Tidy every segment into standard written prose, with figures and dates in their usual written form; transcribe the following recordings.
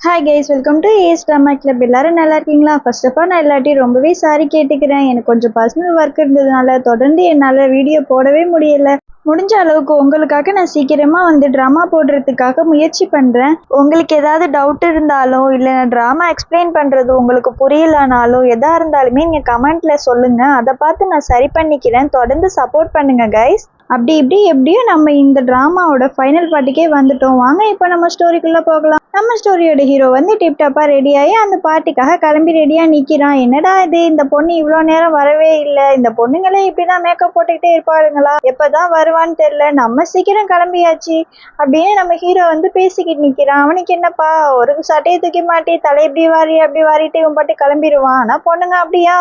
Hi guys, welcome to ace drama club. எல்லாரும் நல்லா இருக்கீங்களா? ஃபர்ஸ்ட் ஆஃப் ஆல் நான் எல்லாத்தையும் ரொம்பவே சாரி கேட்டுக்கிறேன். எனக்கு கொஞ்சம் பர்சனல் ஒர்க் இருந்ததுனால தொடர்ந்து என்னால் வீடியோ போடவே முடியல. முடிஞ்ச அளவுக்கு உங்களுக்காக நான் சீக்கிரமாக ட்ராமா போடுறதுக்காக முயற்சி பண்ணுறேன். உங்களுக்கு ஏதாவது டவுட் இருந்தாலும் இல்லை ட்ராமா எக்ஸ்பிளைன் பண்ணுறது உங்களுக்கு புரியலனாலோ எதாக இருந்தாலுமே நீங்கள் கமெண்ட்டில் சொல்லுங்கள். அதை பார்த்து நான் சரி பண்ணிக்கிறேன். தொடர்ந்து சப்போர்ட் பண்ணுங்கள் கைஸ். அப்படி இப்படி எப்படியோ நம்ம இந்த ட்ராமாவோட ஃபைனல் பார்ட்டிக்கே வந்துட்டோம். வாங்க இப்போ நம்ம ஸ்டோரிக்குள்ளே போகலாம். நம்ம ஸ்டோரியோட ஹீரோ டிப்டாப்பாக ரெடியாகி அந்த பார்ட்டிக்காக கிளம்பி ரெடியாக நிற்கிறான். என்னடா இது, இந்த பொண்ணு இவ்வளோ நேரம் வரவே இல்லை. இந்த பொண்ணுங்களே இப்படி தான் மேக்கப் போட்டுக்கிட்டே இருப்பாருங்களா? எப்போ தான் வருவான்னு தெரில. நம்ம சீக்கிரம் கிளம்பியாச்சு அப்படின்னு நம்ம ஹீரோ பேசிக்கிட்டு நிற்கிறான். அவனுக்கு என்னப்பா, ஒரு சட்டையை தூக்கி மாட்டி தலை இப்படி வாரி அப்படி வாரிட்டு இவன் பாட்டு கிளம்பிடுவான். ஆனால் பொண்ணுங்க அப்படியா?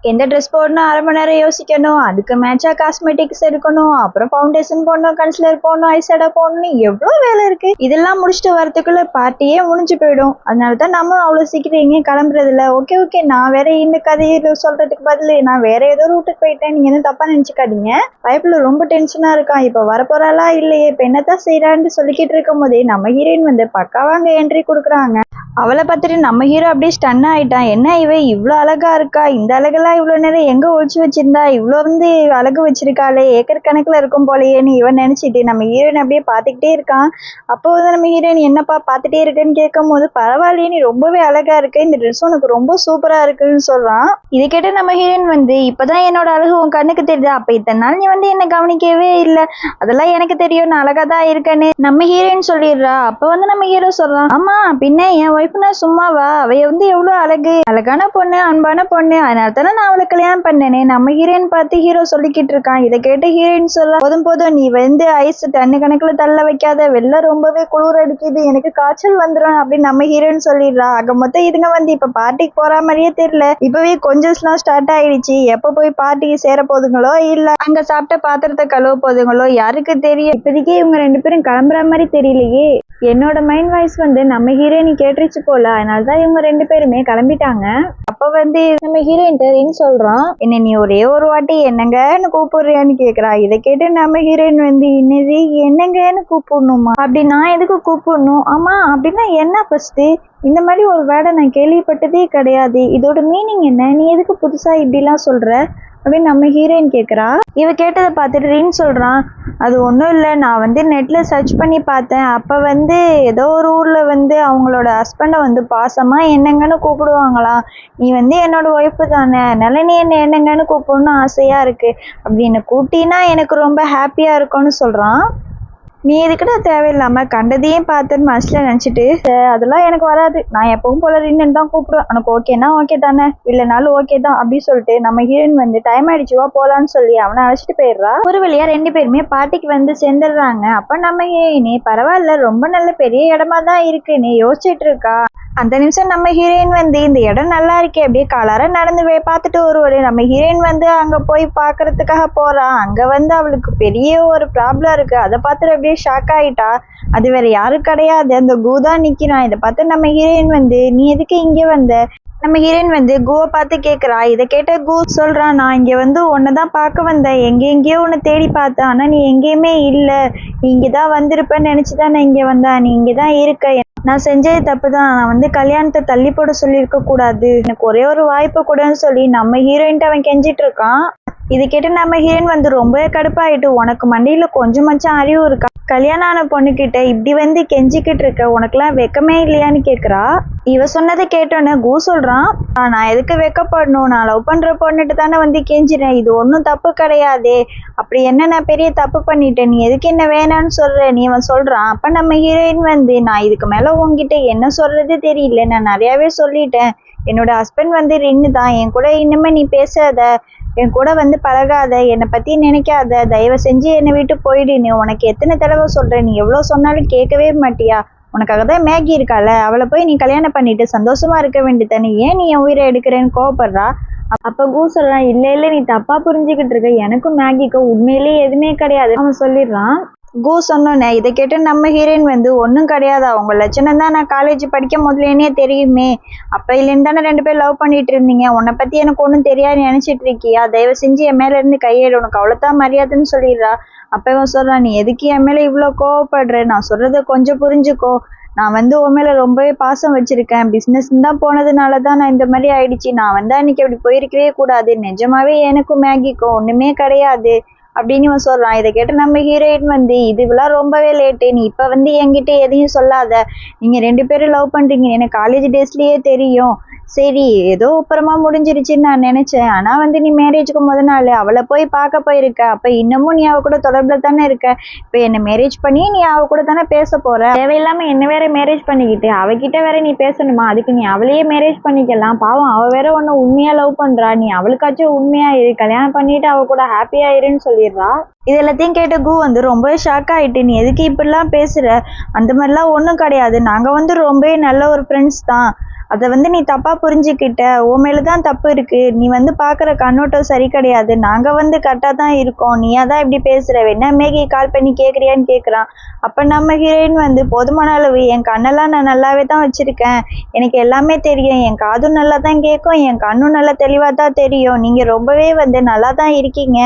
எந்த ட்ரெஸ் போடணும் அரை மணி நேரம் யோசிக்கணும், அதுக்கு மேட்சாக காஸ்மெட்டிக்ஸ் எடுக்கணும், அப்புறம் ஃபவுண்டேஷன் போடணும், கன்சிலர் போடணும், ஐஷேடோ போடணும், எவ்வளோ வேலை இருக்கு. இதெல்லாம் முடிச்சுட்டு வரதுக்குள்ள பார்ட்டியே முடிஞ்சு போயிடும். அதனால தான் நம்ம அவ்வளோ சீக்கிரம் எங்கேயும் கிளம்புறதில்ல. ஓகே, நான் வேற இந்த கதையை சொல்றதுக்கு பதில் நான் வேற ஏதோ ரூட்டுக்கு போயிட்டேன். நீங்க எதுவும் தப்பா நினைச்சுக்காதீங்க. பைப்ல ரொம்ப டென்ஷனா இருக்கான். இப்போ வரப்போறாளா இல்லையே, இப்போ என்னத்தான் செய்யறான்னு சொல்லிக்கிட்டு இருக்கும் போதே நம்ம ஹீரோயின் பக்காவாங்க என்ட்ரி கொடுக்குறாங்க. அவளை பார்த்துட்டு நம்ம ஹீரோ அப்படியே ஸ்டன் ஆயிட்டான். என்ன இவ இவ்வளோ அழகா இருக்கா, இந்த அழகெல்லாம் இவ்வளோ நேரம் எங்க ஒழிச்சு வச்சிருந்தா, இவ்வளோ அழகு வச்சிருக்காளே, ஏக்கர் கணக்கில் இருக்கும் போலையேன்னு இவன் நினைச்சிட்டு நம்ம ஹீரோயின் அப்படியே பார்த்துக்கிட்டே இருக்கான். அப்போ நம்ம ஹீரோயின் என்னப்பா பார்த்துட்டே இருக்குன்னு கேட்கும் போது, பரவாயில்லையே நீ ரொம்பவே அழகா இருக்கு, இந்த ட்ரெஸ் உனக்கு ரொம்ப சூப்பரா இருக்குன்னு சொல்றான். இதை கேட்டு நம்ம ஹீரோயின் இப்பதான் என்னோட அழகு உன் கண்ணுக்கு தெரியுது, அப்ப இத்தனை நாள் நீ என்ன கவனிக்கவே இல்லை, அதெல்லாம் எனக்கு தெரியும், நான் அழகா தான் இருக்கேன்னு நம்ம ஹீரோயின் சொல்லிடுறா. அப்ப நம்ம ஹீரோ சொல்றான், ஆமா பின்ன என் ஒய்ஃப்னா சும்மாவா, அவைய எவ்வளவு அழகான பொண்ணு, அன்பான பொண்ணு, அதனால தானே நான் அவளை கல்யாணம் பண்ணேனே. நம்ம ஹீரோயின் பார்த்து ஹீரோ சொல்லிக்கிட்டு இருக்கான். இதை கேட்டு ஹீரோயின் சொல்ல, போதும் நீ ஐஸ் டன்னு கணக்குல தள்ள வைக்காத, வெளில ரொம்பவே குளிர் அடிக்குது, எனக்கு காய்ச்சல் வந்துடும் அப்படின்னு நம்ம ஹீரோயின் சொல்லிடுறா. ஆக மொத்தம் இதுங்க இப்ப பார்ட்டிக்கு போற மாதிரியே தெரியல. இப்பவே கொஞ்சம் ஸ்டார்ட் ஆயிடுச்சு. எப்ப போய் பார்ட்டிக்கு சேர போதுங்களோ இல்ல அங்க சாப்பிட்ட பாத்திரத்தை கழுவ போதுங்களோ யாருக்கு தெரியும். இப்போதைக்கே இவங்க ரெண்டு பேரும் கிளம்புற மாதிரி தெரியலையே. என்னோட மைண்ட் வாய்ஸ் நம்ம ஹீரோயினி கேட்டுருச்சு போல, அதனாலதான் இவங்க ரெண்டு பேருமே கிளம்பிட்டாங்க. அப்ப நம்ம ஹீரோயின் சொல்றான், என்ன நீ ஒரே ஒரு வாட்டி என்னங்கன்னு கூப்பிடுறியான்னு கேக்குறா. இதை கேட்டு நம்ம ஹீரோயின் இன்னது என்னங்கன்னு கூப்பிடணுமா, அப்படி நான் எதுக்கு கூப்பிடணும், ஆமா அப்படின்னா என்ன, ஃபர்ஸ்ட் இந்த மாதிரி ஒரு வேர்டை நான் கேள்விப்பட்டதே கிடையாது, இதோட மீனிங் என்ன, நீ எதுக்கு புதுசா இப்படிலாம் சொல்ற அப்படின்னு நம்ம ஹீரோயின் கேட்குறா. இவ கேட்டதை பார்த்துட்டு ரீன் சொல்கிறான், அது ஒன்றும் இல்லை, நான் நெட்டில் சர்ச் பண்ணி பார்த்தேன். அப்போ ஏதோ ஒரு ஊரில் அவங்களோட ஹஸ்பண்டை பாசமாக என்னங்கன்னு கூப்பிடுவாங்களாம். நீ என்னோட ஒய்ஃபு தானே, அதனால நீ என்னங்கன்னு கூப்பிடணும்னு ஆசையாக இருக்குது, அப்படி என்னை கூட்டினா எனக்கு ரொம்ப ஹாப்பியாக இருக்கும்னு சொல்கிறான். நீ எதுக்கிட்ட தேவையில்லாமல் கண்டதையும் பார்த்துன்னு மனசில் நினச்சிட்டு அதெல்லாம் எனக்கு வராது, நான் எப்பவும் போல ரின்னு தான் கூப்பிடுவேன், உனக்கு ஓகேனா ஓகே தானே, இல்லைனாலும் ஓகே தான் அப்படின்னு சொல்லிட்டு நம்ம ஹீரோயின் டைம் ஆயிடுச்சுவா போகலான்னு சொல்லி அவனை அழைச்சிட்டு போயிடுறா. ஒரு வழியா ரெண்டு பேருமே பார்ட்டிக்கு சேர்ந்துடுறாங்க. அப்போ நம்ம ஹீரோயினே பரவாயில்ல, ரொம்ப நல்ல பெரிய இடமா தான் இருக்கு நீ யோசிச்சுட்டு இருக்கா. அந்த நிமிஷம் நம்ம ஹீரோயின் இந்த இடம் நல்லா இருக்கே, அப்படியே கலரா நடந்து பார்த்துட்டு வருவாரு. நம்ம ஹீரோயின் அங்க போய் பாக்குறதுக்காக போறா. அங்க அவளுக்கு பெரிய ஒரு ப்ராப்ளம் இருக்கு. அதை பார்த்துட்டு அப்படியே ஷாக் ஆயிட்டா. அது வேற யாரும் கிடையாது, அந்த கூதான் நிக்கிறான். இதை பார்த்து நம்ம ஹீரோயின் நீ எதுக்கு இங்க வந்த, நம்ம ஹீரோயின் கூவை பார்த்து கேட்குறா. இதை கேட்ட கூ சொல்கிறான், நான் இங்கே உன்னை பார்க்க வந்தேன், எங்கேயோ உன்னை தேடி பார்த்தேன், ஆனால் நீ எங்கேயுமே இல்லை, நீ இங்கே தான் வந்திருப்பேன்னு நினச்சி தான் நான் இங்கே வந்தேன், நீ இங்கே தான் இருக்க, நான் செஞ்சது தப்பு தான், நான் கல்யாணத்தை தள்ளி போட சொல்லியிருக்க கூடாது, எனக்கு ஒரே ஒரு வாய்ப்பு கூடன்னு சொல்லி நம்ம ஹீரோயின்ட்டு அவன் கெஞ்சிட்டு இருக்கான். இது கேட்டு நம்ம ஹீரோயின் ரொம்ப கடுப்பாயிட்டு, உனக்கு மண்டியில கொஞ்சமாச்சும் அறிவு இருக்கா, கல்யாணம் ஆன பொண்ணுக்கிட்ட இப்படி கெஞ்சிக்கிட்டு இருக்க, உனக்குலாம் வெக்கமே இல்லையான்னு கேட்குறா. இவ சொன்னதை கேட்டோன்னு கூ சொல்றான், நான் எதுக்கு வெக்கப்படணும், நான் லவ் பண்ற பொண்ணுட்டு தானே கெஞ்சிறேன், இது ஒன்றும் தப்பு கிடையாதே, அப்படி என்ன நான் பெரிய தப்பு பண்ணிட்டேன், நீ எதுக்கு என்ன வேணான்னு சொல்ற, நீ அவன் சொல்றான். அப்ப நம்ம ஹீரோயின் நான் இதுக்கு மேல உங்ககிட்ட என்ன சொல்றது தெரியல, நான் நிறையாவே சொல்லிட்டேன், என்னோட ஹஸ்பண்ட் ரின்னு தான், என் கூட இனிமே நீ பேசாத, என் கூட பழகாத, என்னை பத்தி நினைக்காத, தயவு செஞ்சு என்னை விட்டு போயிடு, நீ உனக்கு எத்தனை தடவை சொல்றேன், நீ எவ்வளவு சொன்னாலும் கேட்கவே மாட்டியா, உனக்காக தான் மேகி இருக்கால, அவளை போய் நீ கல்யாணம் பண்ணிட்டு சந்தோஷமா இருக்க வேண்டியதானே, ஏன் நீ என் உயிரை எடுக்கிறேன்னு கோவப்படுறா. அப்ப கூ சொல்றான், இல்ல நீ தப்பா புரிஞ்சுக்கிட்டு இருக்க, எனக்கும் மேகிக்கும் உண்மையிலேயே எதுவுமே கிடையாது அவன் சொல்லிடுறான். கூ சொன்னோன்னே இதை கேட்டு நம்ம ஹீரோயின் ஒன்றும் கிடையாது, அவங்க லட்சணம் தான் நான் காலேஜ் படிக்க முதலேனே தெரியுமே, அப்பையிலேருந்து தானே ரெண்டு பேரும் லவ் பண்ணிட்டு இருந்தீங்க, உன்னை பற்றி எனக்கு ஒன்றும் தெரியாது நினச்சிட்டு இருக்கியா, தயவு செஞ்சு என் மேலே இருந்து கையேடு, உனக்கு அவ்வளோதான் மரியாதைன்னு சொல்லிடுறா. அப்போ இவன் சொல்கிறான், நீ எதுக்கு என் மேலே இவ்வளோ கோவப்படுற, நான் சொல்கிறத கொஞ்சம் புரிஞ்சுக்கோ, நான் வந்து உன் மேல ரொம்பவே பாசம் வச்சிருக்கேன், பிசினஸ் தான் போனதுனால தான் நான் இந்த மாதிரி ஆயிடுச்சு, நான் வந்து அன்னைக்கு அப்படி போயிருக்கவே கூடாது, நிஜமாவே எனக்கும் மேகிக்கும் ஒண்ணுமே கிடையாது அப்படின்னு இவன் சொல்றான். இதை கேட்டு நம்ம ஹீரோயின் வந்து இதுவெல்லாம் ரொம்பவே லேட்டு, நீ இப்ப வந்து என்கிட்ட எதையும் சொல்லாத, நீங்க 2 பேரும் லவ் பண்றீங்க எனக்கு காலேஜ் டேஸ்லயே தெரியும், சரி ஏதோ அப்புறமா முடிஞ்சிருச்சுன்னு நான் நினைச்சேன், ஆனா வந்து நீ மேரேஜுக்கு முத நாள் அவளை போய் பார்க்க போயிருக்க, அப்ப இன்னமும் நீ அவ கூட தொடர்புல தானே இருக்க, இப்ப என்ன மேரேஜ் பண்ணி நீ அவ கூட தானே பேச போற, தேவையில்லாம என்ன வேற மேரேஜ் பண்ணிக்கிட்டு அவகிட்ட வேற நீ பேசணுமா, அதுக்கு நீ அவளையே மேரேஜ் பண்ணிக்கலாம், பாவம் அவ வேற உன்னை உண்மையா லவ் பண்றா, நீ அவளுக்காச்சும் உண்மையா இரு, கல்யாணம் பண்ணிட்டு அவ கூட ஹாப்பியா இருன்னு சொல்லிடுறா. இது எல்லாத்தையும் கேட்ட கு வந்து ரொம்பவே ஷாக் ஆயிட்டு, நீ எதுக்கு இப்படிலாம் பேசுற, அந்த மாதிரிலாம் ஒன்றும் கிடையாது, நாங்க வந்து ரொம்பவே நல்ல ஒரு ஃப்ரெண்ட்ஸ் தான், அதை வந்து நீ தப்பா புரிஞ்சுக்கிட்ட, உன் மேலதான் தப்பு இருக்கு, நீ வந்து பாக்குற கண்ணோட்டம் சரி கிடையாது, நாங்க வந்து கரெக்டா தான் இருக்கோம், நீயா தான் இப்படி பேசுற, வேணா மேகி கால் பண்ணி கேக்குறியான்னு கேக்குறான். அப்ப நம்ம ஹீரோயின் வந்து போதுமான அளவு என் கண்ணெல்லாம் நான் நல்லாவே தான் வச்சிருக்கேன், எனக்கு எல்லாமே தெரியும், என் காதும் நல்லா தான் கேட்கும், என் கண்ணும் நல்லா தெளிவா தான் தெரியும், நீங்க ரொம்பவே வந்து நல்லா தான் இருக்கீங்க,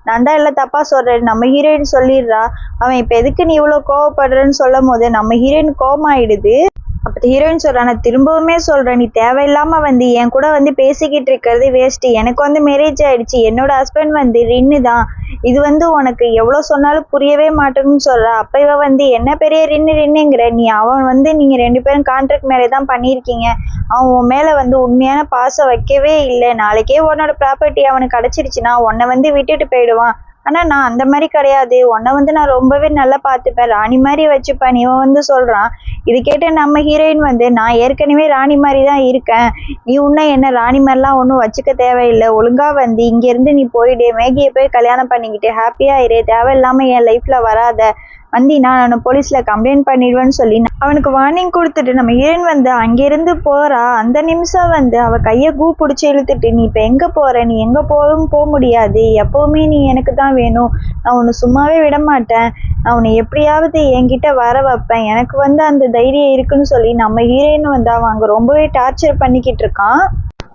நான் தான் எல்லாம் தப்பா சொல்றேன் நம்ம ஹீரோயின் சொல்லிடுறா. அவன் இப்ப எதுக்கு நீ இவ்வளவு கோவப்படுறன்னு சொல்லும் போது நம்ம ஹீரோயின் கோவமாயிடுது. அப்ப ஹீரோயின் சொல்றா, நான் திரும்பவுமே சொல்றேன், நீ தேவையில்லாம வந்து என் கூட வந்து பேசிக்கிட்டு இருக்கிறது வேஸ்ட், எனக்கு வந்து மேரேஜ் ஆயிடுச்சு, என்னோட ஹஸ்பண்ட் வந்து ரின்னு தான், இது வந்து உனக்கு எவ்வளவு சொன்னாலும் புரியவே மாட்டேன்னு சொல்றா. அப்ப இவ வந்து என்ன பெரிய ரின்னுங்கிற நீ, அவன் வந்து நீங்க 2 பேரும் கான்ட்ராக்ட் மேரேஜ் தான் பண்ணியிருக்கீங்க, அவன் உன் மேல வந்து உண்மையான பாசம் வைக்கவே இல்லை, நாளைக்கே உன்னோட ப்ராப்பர்ட்டி அவனுக்கு கிடைச்சிருச்சுன்னா உன்னை வந்து விட்டுட்டு போயிடுவான், ஆனா நான் அந்த மாதிரி கிடையாது, உன்னை வந்து நான் ரொம்பவே நல்லா பார்த்துப்பேன், ராணி மாதிரி வச்சுப்பேன் இவன் வந்து சொல்றான். இது கேட்ட நம்ம ஹீரோயின் வந்து, நான் ஏற்கனவே ராணி மாதிரி தான் இருக்கேன், நீ இன்னும் என்ன ராணி மாதிரிலாம் ஒன்றும் வச்சுக்க தேவையில்லை, ஒழுங்கா வந்து இங்க இருந்து நீ போயிடு, மேகியை போய் கல்யாணம் பண்ணிக்கிட்டு ஹாப்பியா இரு, தேவையில்லாம என் லைஃப்ல வராத, வந்தினா நான் போலீஸ்ல கம்ப்ளைண்ட் பண்ணிடுவேன்னு சொல்லி அவனுக்கு வார்னிங் கொடுத்துட்டு நம்ம ஹீரோயின் வந்து அங்கிருந்து போறா. அந்த நிமிஷம் வந்து அவ கையை கூ பிடிச்சி இழுத்துட்டு, நீ இப்ப எங்க போற, நீ எங்க போகவும் போக முடியாது, எப்பவுமே நீ எனக்கு தான் வேணும், நான் உன்னை சும்மாவே விட மாட்டேன், நான் உன்னை எப்படியாவது என்கிட்ட வர வைப்பேன், எனக்கு வந்து அந்த தைரியம் இருக்குன்னு சொல்லி நம்ம ஹீரோயின் வந்து அவன் அங்க ரொம்பவே டார்ச்சர் பண்ணிக்கிட்டு இருக்கான்.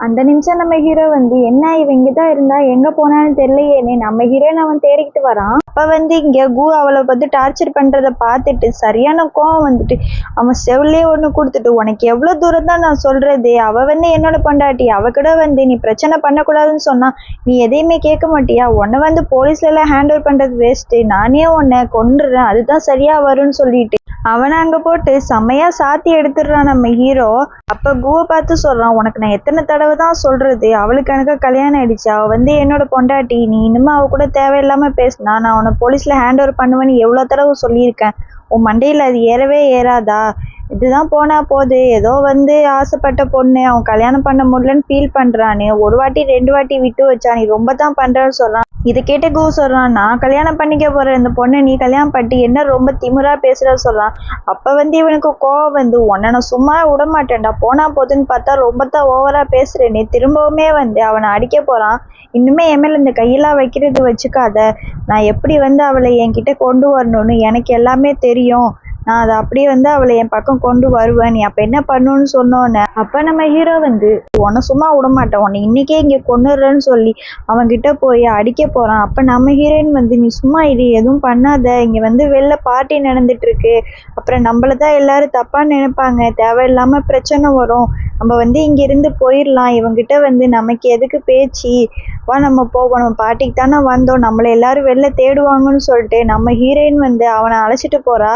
அந்த நிமிஷம் நம்ம ஹீரோ வந்து, என்ன இவ இங்கதான் இருந்தா எங்க போனான்னு தெரியலையேன்னு நம்ம ஹீரோயின் அவன் தேடிக்கிட்டு வரான். அப்ப வந்து இங்க கு அவளை வந்து டார்ச்சர் பண்றத பார்த்துட்டு சரியான கோவம் வந்துட்டு அவன் செவிலே ஒண்ணு கொடுத்துட்டு, உனக்கு எவ்வளவு தூரம் தான் நான் சொல்றது, அவ வந்து என்னோட பொண்டாட்டி, அவ கூட வந்து நீ பிரச்சனை பண்ணக்கூடாதுன்னு சொன்னா நீ எதையுமே கேட்க மாட்டியா, உன்னை வந்து போலீஸ்ல எல்லாம் ஹேண்ட் ஓவர் பண்றது வேஸ்ட், நானே உன்னை கொன்றுறேன், அதுதான் சரியா வரும்னு சொல்லிட்டு அவனை அங்க போட்டு செம்மையா சாத்தி எடுத்துடுறான் நம்ம ஹீரோ. அப்ப குவை பார்த்து சொல்றான், உனக்கு நான் எத்தனை தடவை தான் சொல்றது, அவளுக்கு எனக்கு கல்யாணம் ஆயிடுச்சு, அவ வந்து என்னோட பொண்டாட்டி, நீ இனிமே அவ கூட தேவையில்லாம பேசினா நான் உன்னை போலீஸ்ல ஹேண்ட் ஓவர் பண்ணுவேன்னு எவ்வளவு தடவை சொல்லியிருக்கேன், உன் மண்டையில அது ஏறவே ஏறாதா, இதுதான் போனா போது, ஏதோ வந்து ஆசைப்பட்ட பொண்ணு அவன் கல்யாணம் பண்ண முடியலன்னு ஃபீல் பண்றான்னு 1 வாட்டி 2 வாட்டி விட்டு வச்சா, நீ ரொம்ப தான் பண்றன்னு சொல்றான். இதை கேட்டு கு சொல்றான், நான் கல்யாணம் பண்ணிக்க போற இந்த பொண்ணை நீ கல்யாணம் பண்ணி என்ன ரொம்ப திமிரா பேசுற சொல்றான். அப்ப வந்து இவனுக்கு கோவம் வந்து, உன்னை நான் சும்மா விட மாட்டேன்டா, போனா போதுன்னு பார்த்தா ரொம்ப தான் ஓவரா பேசுறேன்னு திரும்பவுமே வந்து அவனை அடிக்க போறான். இன்னுமே என் மேல இந்த கையெல்லாம் வைக்கிறது வச்சுக்காத, நான் எப்படி வந்து அவளை என்கிட்ட கொண்டு வரணும்னு எனக்கு எல்லாமே தெரியும், நான் அதை அப்படியே வந்து அவளை என் பக்கம் கொண்டு வருவேன், நீ அப்ப என்ன பண்ணணும்னு சொன்னோன்னு அப்ப நம்ம ஹீரோ வந்து, உன்னை சும்மா விட மாட்டேன், உன்னை இன்னைக்கே இங்க கொண்டுடுறேன்னு சொல்லி அவன்கிட்ட போய் அடிக்க போறான். அப்ப நம்ம ஹீரோயின் வந்து, நீ சும்மா இது எதுவும் பண்ணாத, இங்க வந்து வெளில பார்ட்டி நடந்துட்டு இருக்கு, அப்புறம் நம்மளதான் எல்லாரும் தப்பா நினைப்பாங்க, தேவையில்லாம பிரச்சனை வரும், நம்ம வந்து இங்க இருந்து போயிடலாம், இவங்கிட்ட வந்து நமக்கு எதுக்கு பேச்சு, வா நம்ம போவோம், நம்ம பார்ட்டிக்கு தானே வந்தோம், நம்மளை எல்லாரும் வெளில தேடுவாங்கன்னு சொல்லிட்டு நம்ம ஹீரோயின் வந்து அவனை அழைச்சிட்டு போறா.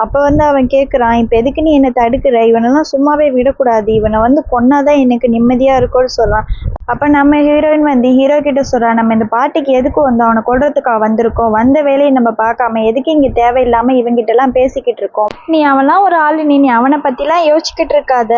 அப்ப வந்து அவன் கேக்குறான், இப்ப எதுக்கு நீ என்னை தடுக்கிற, இவனெல்லாம் சும்மாவே விடக்கூடாது, இவனை வந்து கொன்னாதான் எனக்கு நிம்மதியா இருக்கும்னு சொல்றான். அப்ப நம்ம ஹீரோயின் வந்து ஹீரோ கிட்ட சொல்றான், நம்ம இந்த பார்ட்டிக்கு எதுக்கு வந்தோம், அவனை கொல்றதுக்காக வந்திருக்கோம், வந்த வேலையை நம்ம பார்க்காம எதுக்கு இங்க தேவையில்லாம இவங்கிட்ட எல்லாம் பேசிக்கிட்டு இருக்கோம், நீ அவன்லாம் ஒரு ஆளு, நீ அவனை பத்தி எல்லாம் யோசிச்சுக்கிட்டு இருக்காத,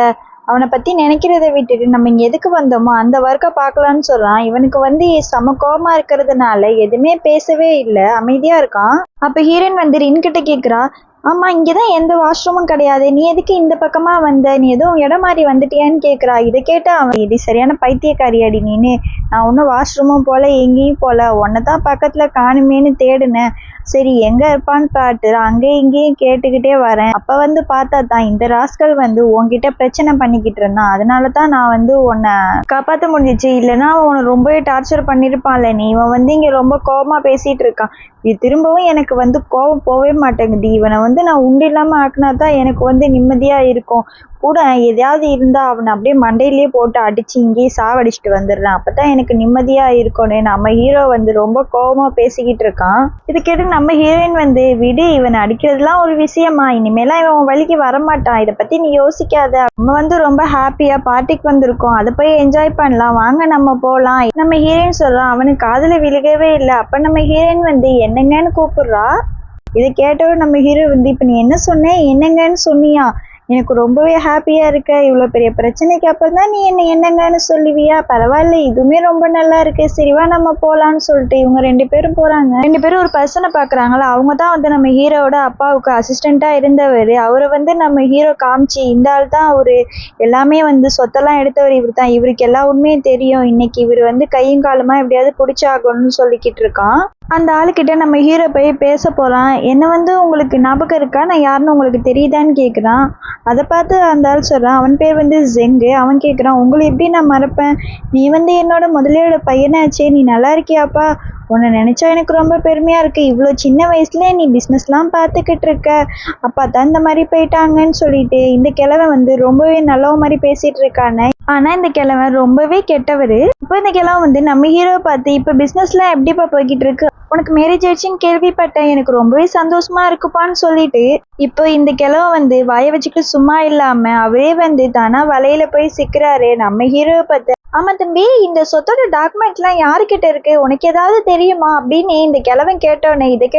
அவனை பத்தி நினைக்கிறத விட்டுட்டு நம்ம இங்க எதுக்கு வந்தோமோ அந்த ஒர்க்கை பார்க்கலான்னு சொல்றான். இவனுக்கு வந்து செம கோபமா இருக்கிறதுனால எதுவுமே பேசவே இல்லை, அமைதியா இருக்கான். அப்ப ஹீரோயின் வந்து ரின் கிட்ட கேக்குறா, ஆமா இங்கதான் எந்த வாஷ்ரூமும் கிடையாது, நீ எதுக்கு இந்த பக்கமா வந்த, நீ எதுவும் இடம் மாறி வந்துட்டியான்னு கேக்குறா. இதை கேட்டா அவன், இது சரியான பைத்தியக்காரியாடி நீனு, நான் ஒன்னும் வாஷ்ரூமும் போல எங்கேயும் போல, உன்னைதான் பக்கத்துல காணுமேன்னு தேடுனேன், சரி எங்க இருப்பான்னு பாட்டு அங்கேயும் இங்கேயும் கேட்டுக்கிட்டே வரேன். அப்ப வந்து பார்த்தா தான் இந்த ராஸ்கல் வந்து உன்கிட்ட பிரச்சனை பண்ணிக்கிட்டு இருந்தான். அதனால தான் நான் வந்து உன்னை காப்பாற்ற முடிஞ்சிச்சு. இல்லைன்னா உன்னை ரொம்பவே டார்ச்சர் பண்ணியிருப்பான்ல நீ. இவன் வந்து இங்க ரொம்ப கோபமா பேசிட்டு இருக்கான். இது திரும்பவும் எனக்கு வந்து கோபம் போகவே மாட்டேங்குது. இவனை வந்து நான் உண்டு இல்லாம ஆக்குனா தான் எனக்கு வந்து நிம்மதியா இருக்கும். கூட எதையாவது இருந்தா அவனை அப்படியே மண்டையிலேயே போட்டு அடிச்சு இங்கேயே சாவடிச்சுட்டு வந்துடுறேன். அப்பதான் எனக்கு நிம்மதியா இருக்கும்னு நம்ம ஹீரோ வந்து ரொம்ப கோபமா பேசிக்கிட்டு இருக்கான். இது கேட்டு நம்ம ஹீரோயின் வந்து விடு, இவனை அடிக்கிறதுலாம் ஒரு விஷயமா, இனிமேலாம் இவன் வழிக்கு வரமாட்டான், இதை பத்தி நீ யோசிக்காத. நம்ம வந்து ரொம்ப ஹாப்பியா பார்ட்டிக்கு வந்திருக்கோம், அதை போய் என்ஜாய் பண்ணலாம், வாங்க நம்ம போலாம். நம்ம ஹீரோயின் சொல்றான். அவனுக்கு காதுல விழுகவே இல்லை. அப்ப நம்ம ஹீரோயின் வந்து என்னங்கன்னு கூப்பிடுறா. இதை கேட்டவன் நம்ம ஹீரோ வந்து இப்ப நீ என்ன சொன்ன, என்னங்கன்னு சொன்னியா, எனக்கு ரொம்பவே ஹாப்பியா இருக்க. இவ்வளவு பெரிய பிரச்சனைக்கு அப்புறம் தான் நீ என்ன என்னங்கன்னு சொல்லுவியா, பரவாயில்ல, இதுவுமே ரொம்ப நல்லா இருக்கு, சரிவா நம்ம போலான்னு சொல்லிட்டு இவங்க 2 பேரும் போறாங்க. 2 பேரும் ஒரு பர்சனை பாக்குறாங்களா. அவங்க தான் வந்து நம்ம ஹீரோவோட அப்பாவுக்கு அசிஸ்டண்டா இருந்தவர். அவரை வந்து நம்ம ஹீரோ காமிச்சு இந்த ஆள் தான் அவரு, எல்லாமே வந்து சொத்தெல்லாம் எடுத்தவர் இவர் தான், இவருக்கு எல்லா உண்மையும் தெரியும், இன்னைக்கு இவர் வந்து கையும் காலமா எப்படியாவது பிடிச்சாகணும்னு சொல்லிக்கிட்டு இருக்கான். அந்த ஆளுக்கிட்ட நம்ம ஹீரோ போய் பேச போறான். என்ன வந்து உங்களுக்கு ஞாபகம் இருக்கா, நான் யாருன்னு உங்களுக்கு தெரியுதான்னு கேட்குறான். அதை பார்த்து அந்த ஆள் சொல்றான், அவன் பேர் வந்து ஜெங்கு. அவன் கேட்குறான், உங்களை எப்படி நான் மறப்பேன், நீ வந்து என்னோட முதலியோட பையனாச்சே, நீ நல்லா இருக்கியாப்பா, உன்னை நினைச்சா எனக்கு ரொம்ப பெருமையா இருக்கு, இவ்வளோ சின்ன வயசுல நீ பிஸ்னஸ்லாம் பார்த்துக்கிட்டு இருக்க, அப்பா தான் இந்த மாதிரி போயிட்டாங்கன்னு சொல்லிட்டு இந்த கிழவன் வந்து ரொம்பவே நல்லவ மாதிரி பேசிட்டு இருக்கானே. ஆனா இந்த கிழவன் ரொம்பவே கெட்டவர். இப்போ இந்த கிழவன் வந்து நம்ம ஹீரோ பார்த்து, இப்போ பிஸ்னஸ்லாம் எப்படிப்பா போய்கிட்டு இருக்கு, உனக்கு மேரேஜ் ஆயிடுச்சுன்னு கேள்விப்பட்டேன், எனக்கு ரொம்பவே சந்தோஷமா இருக்குப்பான்னு சொல்லிட்டு இப்போ இந்த கிழவன் வந்து வாயை வச்சுக்கிட்டு சும்மா இல்லாம அவரே வந்து தானா வலையில போய் சிக்கிறாரு. நம்ம ஹீரோவை பார்த்து, ஆமா தம்பி, இந்த சொத்தோட டாக்குமெண்ட்லாம் யாருக்கிட்ட இருக்கு, உனக்கு ஏதாவது தெரியுமா அப்படின்னு இந்த கிழவன் கேட்டோன்னே இதை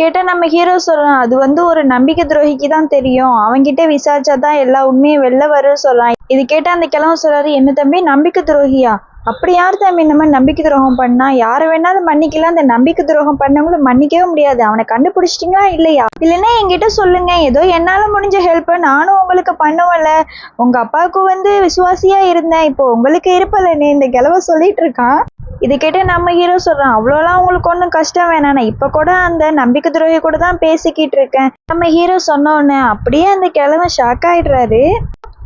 கேட்ட நம்ம ஹீரோ சொல்றான், அது வந்து ஒரு நம்பிக்கை துரோகிக்கு தான் தெரியும், அவன்கிட்ட விசாரிச்சாதான் எல்லா உண்மையும் வெளில வரும்னு சொல்றான். இது கேட்ட அந்த கிழவன் சொல்றாரு, என்ன தம்பி நம்பிக்கை துரோகியா, அப்படி யார் தம்பி இந்த மாதிரி நம்பிக்கை துரோகம் பண்ணா, யாரை வேணாலும் மன்னிக்கலாம், அந்த நம்பிக்கை துரோகம் பண்ணவங்களும் மன்னிக்கவே முடியாது, அவனை கண்டுபிடிச்சிட்டீங்களா இல்லையா, இல்லைன்னா என்கிட்ட சொல்லுங்க, ஏதோ என்னால முடிஞ்ச ஹெல்ப் நானும் உங்களுக்கு பண்ணுவல, உங்க அப்பாவுக்கு வந்து விசுவாசியா இருந்தேன், இப்போ உங்களுக்கு இருப்பலன்னு இந்த கிழவ சொல்லிட்டு இருக்கான். இதை கேட்டு நம்ம ஹீரோ சொல்றான், அவ்வளோலாம் உங்களுக்கு ஒன்றும் கஷ்டம் வேணாம், நான் இப்போ கூட அந்த நம்பிக்கை துரோகி கூட தான் பேசிக்கிட்டு இருக்கேன். நம்ம ஹீரோ சொன்னோன்னு அப்படியே அந்த கிழவன் ஷாக் ஆயிடுறாரு.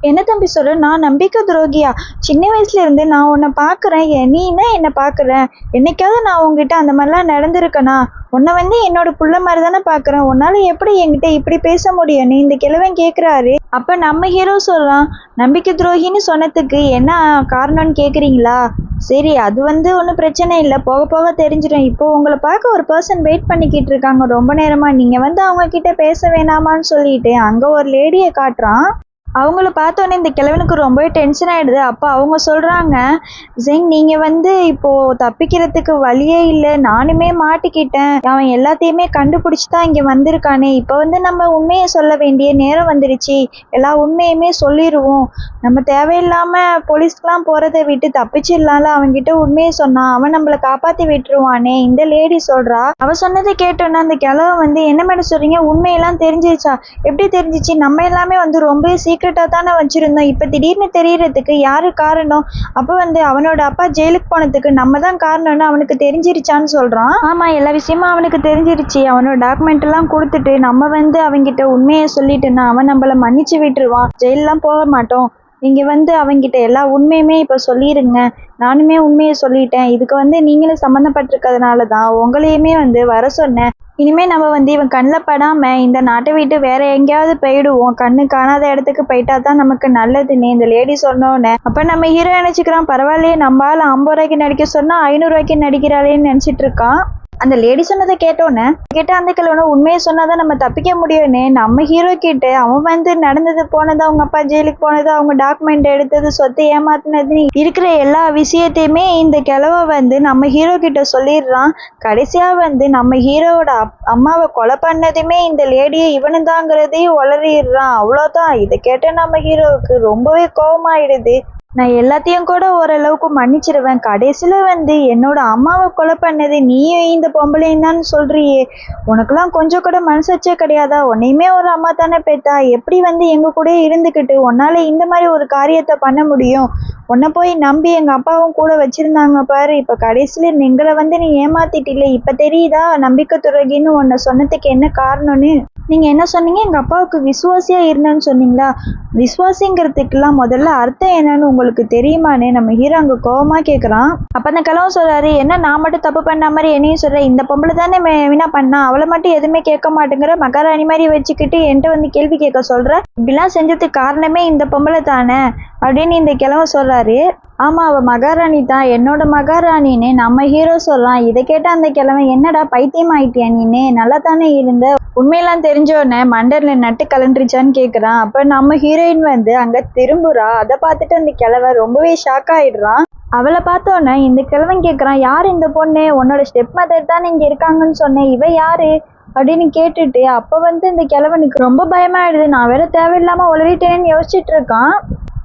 என்ன தம்பி சொல்ற, நான் நம்பிக்கை துரோகியா, சின்ன வயசுல இருந்து நான் உன்னை பாக்குறேன், நீ என்ன என்ன பாக்குற, என்னைக்காவது நான் உங்ககிட்ட அந்த மாதிரிலாம் நடந்திருக்கனா, உன்னை வந்து என்னோட புள்ள மாதிரி தானே பாக்குறேன், உன்னால எப்படி என்கிட்ட இப்படி பேச முடியும்னு இந்த கிழவன் கேக்குறாரு. அப்ப நம்ம ஹீரோ சொல்றான், நம்பிக்கை துரோகின்னு சொன்னதுக்கு என்ன காரணம்னு கேக்குறீங்களா, சரி அது வந்து ஒன்றும் பிரச்சனை இல்லை, போக போக தெரிஞ்சிடும், இப்போ உங்களை பார்க்க ஒரு பர்சன் வெயிட் பண்ணிக்கிட்டு இருக்காங்க ரொம்ப நேரமா, நீங்க வந்து அவங்க கிட்ட பேச வேணாமான்னு சொல்லிட்டு அங்க ஒரு லேடியை காட்டுறான். அவங்கள பார்த்தோன்னே இந்த கிழவனுக்கு ரொம்பவே டென்ஷன் ஆகிடுது. அப்போ அவங்க சொல்கிறாங்க, ஜெங் நீங்கள் வந்து இப்போது தப்பிக்கிறதுக்கு வழியே இல்லை, நானுமே மாட்டிக்கிட்டேன், அவன் எல்லாத்தையுமே கண்டுபிடிச்சி தான் இங்கே வந்திருக்கானே, இப்போ வந்து நம்ம உண்மையை சொல்ல வேண்டிய நேரம் வந்துடுச்சு, எல்லா உண்மையுமே சொல்லிடுவோம், நம்ம தேவையில்லாமல் போலீஸ்க்கெலாம் போகிறத விட்டு தப்பிச்சிடலாம்ல, அவன்கிட்ட உண்மையை சொன்னான், அவன் நம்மளை காப்பாற்றி விட்டுருவானே, இந்த லேடி சொல்கிறா. அவள் சொன்னதை கேட்டோன்னா அந்த கிழவன் வந்து, என்ன மேடம் சொல்கிறீங்க, உண்மையெல்லாம் தெரிஞ்சிருச்சா, எப்படி தெரிஞ்சிச்சு, நம்ம எல்லாமே வந்து ரொம்ப சீக்கிரட்டா தானே வச்சிருந்தோம், இப்ப திடீர்னு தெரியறதுக்கு யாரு காரணம், அப்ப வந்து அவனோட அப்பா ஜெயிலுக்கு போனதுக்கு நம்ம தான் காரணம்னு அவனுக்கு தெரிஞ்சிருச்சான்னு சொல்றான். ஆமா, எல்லா விஷயமும் அவனுக்கு தெரிஞ்சிருச்சு, அவனோட டாக்குமெண்ட் எல்லாம் கொடுத்துட்டு நம்ம வந்து அவங்கிட்ட உண்மையை சொல்லிட்டுன்னா அவன் நம்மள மன்னிச்சு விட்டுருவான், ஜெயிலெல்லாம் போக மாட்டோம், நீங்க வந்து அவங்கிட்ட எல்லா உண்மையுமே இப்ப சொல்லிருங்க, நானுமே உண்மையை சொல்லிட்டேன், இதுக்கு வந்து நீங்களும் சம்மந்தப்பட்டிருக்கிறதுனால தான் உங்களையுமே வந்து வர சொன்னேன், இனிமே நம்ம வந்து இவன் கண்ணில் படாம இந்த நாட்டை விட்டு வேற எங்கேயாவது போயிடுவோம், கண்ணு காணாத இடத்துக்கு போயிட்டா தான் நமக்கு நல்லதுன்னு இந்த லேடி சொன்னோன்னே அப்ப நம்ம ஹீரோ நினைச்சுக்கிறான், பரவாயில்லையே நம்மளால 50 ரூபாய்க்கு நடிக்க சொன்னா 500 ரூபாய்க்கு நடிக்கிறாளேன்னு நினைச்சிட்டு இருக்கான். அந்த லேடி சொன்னதை கேட்டோன்னே அந்த கிழவனை உண்மையை சொன்னாதான் நம்ம தப்பிக்க முடியும்னு நம்ம ஹீரோ கிட்ட அவன் வந்து நடந்தது போனது, அவங்க அப்பா ஜெயிலுக்கு போனது, அவங்க டாக்குமெண்ட் எடுத்தது, சொத்தை ஏமாத்தினது, இருக்கிற எல்லா விஷயத்தையுமே இந்த கிழவ வந்து நம்ம ஹீரோ கிட்ட சொல்லிடுறான். கடைசியா வந்து நம்ம ஹீரோவோட அம்மாவை கொலை பண்ணதுமே இந்த லேடியை இவனுதாங்கிறதையும் உளறிடுறான். அவ்வளோதான். இதை கேட்ட நம்ம ஹீரோவுக்கு ரொம்பவே கோபமாயிடுது. நான் எல்லாத்தையும் கூட ஓரளவுக்கு மன்னிச்சிடுவேன், கடைசியில் வந்து என்னோட அம்மாவை கொலை பண்ணது நீயும் இந்த பொம்பளையும் தான் சொல்றியே, உனக்குலாம் கொஞ்சம் கூட மனசாட்சியே கிடையாதா, உன்னையுமே ஒரு அம்மா தானே பேத்தா, எப்படி வந்து எங்க கூட இருந்துக்கிட்டு உன்னால இந்த மாதிரி ஒரு காரியத்தை பண்ண முடியும், உன்னை போய் நம்பி எங்கள் அப்பாவும் கூட வச்சுருந்தாங்க பாரு, இப்போ கடைசியில் எங்களை வந்து நீ ஏமாத்திட்டில்ல, இப்போ தெரியுதா நம்பிக்கை துரோகின்னு உன்னை சொன்னதுக்கு என்ன காரணம்னு. நீங்கள் என்ன சொன்னீங்க, எங்கள் அப்பாவுக்கு விசுவாசியாக இருந்தேன்னு சொன்னீங்களா? விசுவாசிங்கிறதுக்கெல்லாம் முதல்ல அர்த்தம் என்னன்னு உங்களுக்கு தெரியுமான்னு நம்ம ஹீரோ அங்கே கோவமாக கேட்குறான். அப்போ அந்த கிழவன் சொல்கிறாரு, என்ன நான் மட்டும் தப்பு பண்ண மாதிரி என்னையும் சொல்கிறேன், இந்த பொம்பளை தானே வீணா பண்ணா, அவளை மட்டும் எதுவுமே கேட்க மாட்டேங்கிற, மகாராணி மாதிரி வச்சுக்கிட்டு என்கிட்ட வந்து கேள்வி கேட்க சொல்கிற, இப்படிலாம் செஞ்சதுக்கு காரணமே இந்த பொம்பளை தானே அப்படின்னு இந்த கிழவன் சொல்கிறாரு. ஆமாம், அவள் மகாராணி தான், என்னோட மகாராணின்னு நம்ம ஹீரோ சொல்கிறான். இதை கேட்டால் அந்த கிழவன், என்னடா பைத்தியம் ஆயிட்டியா நீனே, நல்லா தானே இருந்த, உண்மையெல்லாம் தெரிஞ்சோடனே மண்டரில் நட்டு கலண்டுருச்சான்னு கேட்குறான். அப்போ நம்ம ஹீரோயின் வந்து அங்கே திரும்புகிறா. அதை பார்த்துட்டு அந்த கிழவன் ரொம்பவே ஷாக் ஆகிடுறான். அவளை பார்த்தோன்னே இந்த கிழவன் கேட்குறான், யார் இந்த பொண்ணு, உன்னோட ஸ்டெப் மதர் தான் இங்கே இருக்காங்கன்னு சொன்னேன், இவ யாரு அப்படின்னு கேட்டுட்டு அப்போ வந்து இந்த கிழவனுக்கு ரொம்ப பயமாயிடுது. நான் வேற தேவையில்லாமல் உளறிட்டேன்னு யோசிச்சுட்டு இருக்கான்.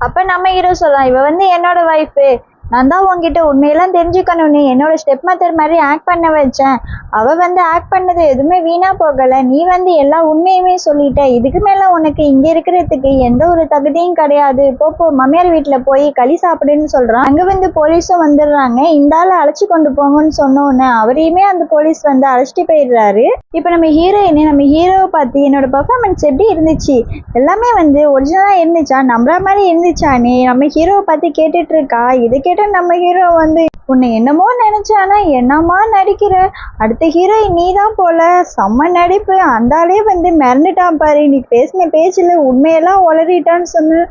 அப்போ நம்ம ஹீரோ சொல்லலாம், இவ வந்து என்னோட ஒய்ஃபு, நான் தான் உங்ககிட்ட உண்மையெல்லாம் தெரிஞ்சுக்கணும்னு என்னோட ஸ்டெப் மதர் மாதிரி ஆக்ட் பண்ண வச்சேன். அவள் வந்து ஆக்ட் பண்ணது எதுவுமே வீணாக போகலை, நீ வந்து எல்லா உண்மையுமே சொல்லிட்ட, இதுக்கு மேலே உனக்கு இங்கே இருக்கிறதுக்கு எந்த ஒரு தகுதியும் கிடையாது, போ மம்மியார் வீட்டில் போய் களி சாப்பிடுன்னு சொல்கிறான். அங்கே வந்து போலீஸும் வந்துடுறாங்க. இந்த ஆளை அழைச்சி கொண்டு போங்கன்னு சொன்னோன்னே அவரையுமே அந்த போலீஸ் வந்து அழைச்சிட்டு போயிடுறாரு. இப்போ நம்ம ஹீரோவை பார்த்து என்னோட பர்ஃபார்மன்ஸ் எப்படி இருந்துச்சு, எல்லாமே வந்து ஒரிஜினலாக இருந்துச்சா, நம்புற மாதிரி இருந்துச்சான்னு நம்ம ஹீரோவை பார்த்து கேட்டுட்டு இருக்கா. இது நம்ம ஹீரோ வந்து, உன்னை என்னமோ நினைச்சானா என்னமா நடிக்கிற, அடுத்த ஹீரோயின் நீ தான் போல, செம்ம நடிப்பு, அந்தாலே வந்து மிரண்டுட்டான் பாரு, நீ பேசின பேச்சில் உண்மையெல்லாம் உளறிட்டான்னு சொன்ன,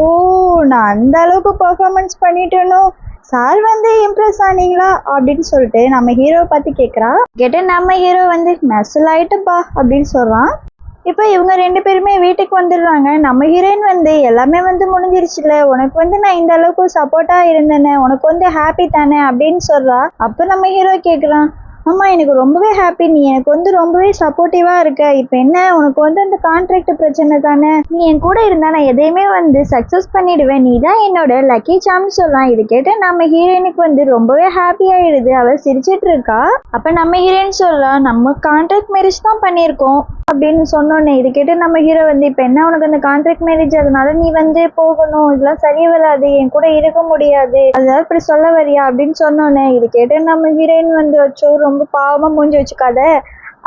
ஓ நான் அந்த அளவுக்கு பர்ஃபார்மன்ஸ் பண்ணிட்டேனோ, சார் வந்து இம்ப்ரெஸ் ஆனீங்களா அப்படின்னு சொல்லிட்டு நம்ம ஹீரோவை பார்த்து கேட்ட நம்ம ஹீரோ வந்து மெசல் ஆயிட்டுப்பா அப்படின்னு சொல்றான். இப்போ இவங்க 2 பேருமே வீட்டுக்கு வந்துடுறாங்க. நம்ம ஹீரோயின் வந்து எல்லாமே வந்து முடிஞ்சிருச்சுல, உனக்கு வந்து நான் இந்த அளவுக்கு சப்போர்ட்டாக இருந்தேனே, உனக்கு வந்து ஹாப்பி தானே அப்படின்னு சொல்கிறா. அப்போ நம்ம ஹீரோ கேட்குறான், ஆமாம் எனக்கு ரொம்பவே ஹாப்பி, நீ எனக்கு வந்து ரொம்பவே சப்போர்ட்டிவாக இருக்க, இப்போ என்ன உனக்கு வந்து அந்த கான்ட்ராக்ட் பிரச்சனை தானே, நீ என் கூட இருந்தால் நான் எதையுமே வந்து சக்ஸஸ் பண்ணிடுவேன், நீ தான் என்னோட லக்கி சாம்னு சொல்லலாம். இது கேட்டால் நம்ம ஹீரோயினுக்கு வந்து ரொம்பவே ஹாப்பி ஆகிடுது, அவள் சிரிச்சிட்டு இருக்கா. அப்போ நம்ம ஹீரோயின் சொல்லலாம், நம்ம கான்ட்ராக்ட் மேரேஜ் தான் பண்ணியிருக்கோம் அப்படின்னு சொன்னோன்னே இது கேட்டு நம்ம ஹீரோ வந்து, இப்போ என்ன உனக்கு அந்த கான்ட்ராக்ட் மேரேஜ், அதனால நீ வந்து போகணும், இதெல்லாம் சரி வராது, என் கூட இருக்க முடியாது, அதாவது இப்படி சொல்ல வரியா அப்படின்னு சொன்னோன்னே இது கேட்டு நம்ம ஹீரோயின் வந்து வச்சோ ரொம்ப பாவமாக மூஞ்சி வச்சுக்காத,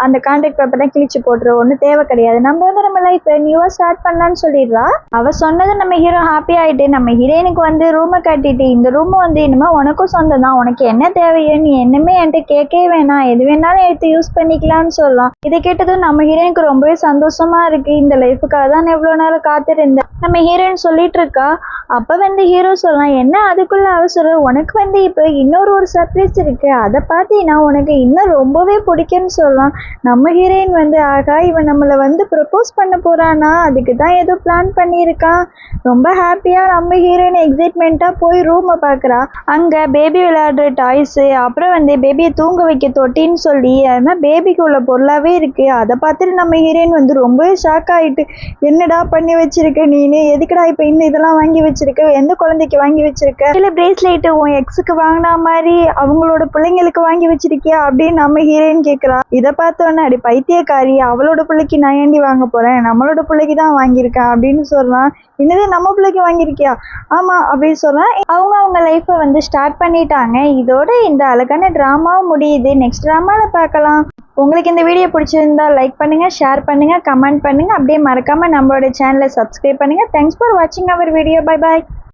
அந்த கான்ட்ராக்ட் பேப்பர் தான் கிழிச்சு போட்டுரு, ஒன்றும் தேவை கிடையாது, நம்ம வந்து நம்ம லைஃப்பை நியூவாக ஸ்டார்ட் பண்ணலான்னு சொல்லிடுறா. அவள் சொன்னது நம்ம ஹீரோ ஹாப்பி ஆகிட்டு நம்ம ஹீரோயினுக்கு வந்து ரூமை கட்டிட்டு, இந்த ரூமை வந்து இனிமேல் உனக்கும் சொந்தம் தான், உனக்கு என்ன தேவையோ நீ என்னமே என்கிட்ட கேட்கவே வேணாம், எது வேணாலும் எடுத்து யூஸ் பண்ணிக்கலாம்னு சொல்லலாம். இதை கேட்டதும் நம்ம ஹீரோயினுக்கு ரொம்பவே சந்தோஷமா இருக்கு, இந்த லைஃபுக்காக தான் எவ்வளோ நேரம் காத்திருந்தேன் நம்ம ஹீரோயின் சொல்லிட்டு இருக்கா. அப்போ வந்து ஹீரோ சொல்லலாம், என்ன அதுக்குள்ள அவசரம், உனக்கு வந்து இப்போ இன்னொரு சர்ப்ரைஸ் இருக்கு, அதை பார்த்தீங்கன்னா உனக்கு இன்னும் ரொம்பவே பிடிக்கும்னு சொல்லலாம். நம்ம ஹீரோயின் வந்து, ஆகா இவன் நம்மளை வந்து ப்ரப்போஸ் பண்ண போறானா, அதுக்கு தான் ஏதோ பிளான் பண்ணியிருக்கான், ரொம்ப ஹாப்பியாக நம்ம ஹீரோயின் எக்ஸைட்மெண்ட்டாக போய் ரூமை பார்க்குறா. அங்கே பேபி விளையாடுற டாய்ஸு, அப்புறம் வந்து பேபியை தூங்க வைக்க தொட்டின்னு சொல்லி அதனால் பேபிக்கு உள்ள பொருளாகவே இருக்குது. அதை பார்த்துட்டு நம்ம ஹீரோயின் வந்து ரொம்பவே ஷாக் ஆகிட்டு, என்னடா பண்ணி வச்சிருக்க நீனு, எதுக்குடா இப்போ இன்னும் இதெல்லாம் வாங்கி வச்சிருக்க, எந்த குழந்தைக்கு வாங்கி வச்சிருக்க, இல்லை பிரேஸ்லெட்டு உன் எக்ஸுக்கு வாங்கினா மாதிரி அவங்களோட பிள்ளைங்களுக்கு வாங்கி வச்சிருக்கியா அப்படின்னு நம்ம ஹீரோயின் கேட்குறா. இதை பார்த்தோன்னே அடி பைத்தியக்காரி, அவளோட பிள்ளைக்கு நான் ஏண்டி வாங்க போகிறேன், நம்மளோட பிள்ளைக்கு தான் வாங்கியிருக்கேன் அப்படின்னு சொல்கிறான். என்னது நம்ம பிள்ளைக்கு வாங்கியிருக்கியா, ஆமாம் அப்படின்னு சொல்கிறான். அவங்க லைஃப்பை வந்து ஸ்டார்ட் பண்ணிட்டாங்க. இதோட இந்த அழகான ட்ராமாவும் முடியுது. நெக்ஸ்ட் ட்ராமாவில் பார்க்கலாம். உங்களுக்கு இந்த வீடியோ பிடிச்சிருந்தா லைக் பண்ணுங்கள், ஷேர் பண்ணுங்கள், கமெண்ட் பண்ணுங்கள், அப்படியே மறக்காமல் நம்மளோட சேனலை சப்ஸ்கிரைப் பண்ணுங்கள். தேங்க்ஸ் ஃபார் வாட்சிங் அவர் வீடியோ. Bye bye.